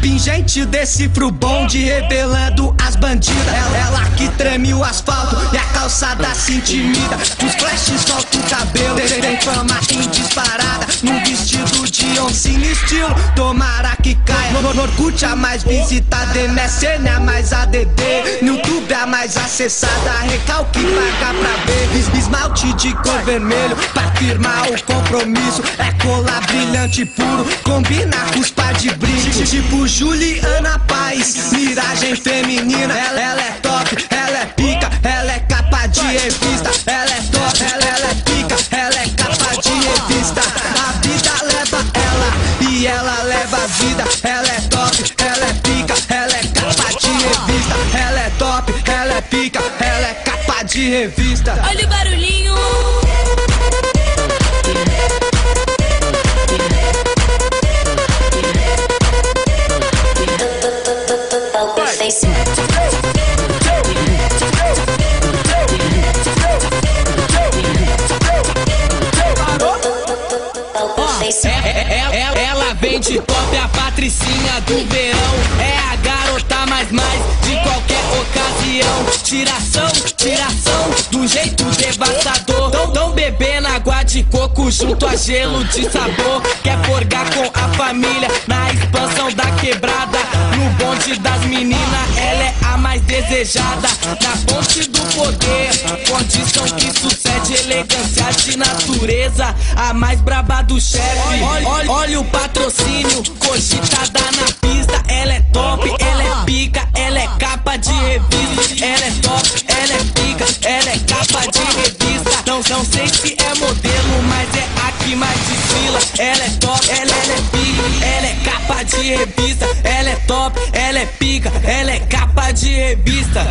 Pingente decifra o bonde, revelando as bandidas. Ela que treme o asfalto e a calçada se intimida. Os flashes soltam o cabelo, tem fama em disparada. Num vestido de oncinha estilo, tomara que caia. No Orkut a mais visitada, MSN a mais ADD, no YouTube a mais acessada, recalque paga pra ver. Esmalte de cor vermelho pra firmar o compromisso. É colar brilhante puro, combina com os par de brinde. Tipo Juliana Paz, miragem feminina. Ela é top, ela é pica, ela é capa de revista. Ela é top, ela é pica, ela é capa de revista. A vida leva ela e ela leva a vida. Ela é top, ela é pica, ela é capa de revista. Ela é top, ela é pica, ela é capa de revista. Olha o barulhinho. Ela vem de top, a patricinha do verão. É a garota mais de qualquer ocasião. Tiração, do jeito devastador. Tão bebendo água de coco junto a gelo de sabor. Quer forgar com a família na expansão da quebrada. No bonde das meninas, ela é a mais desejada. Na ponte do poder, condição que sucede, elegância de natureza, a mais braba do chefe. Olha o patrocínio, cogitada na pista. Ela é top, ela é pica, ela é capa de revista. Ela é top, ela é pica, ela é capa de revista. Não sei se é modelo, mas é a que mais desfila. Ela é top, ela é pica, ela é capa de revista. Ela é top, ela é pica, ela é capa de revista.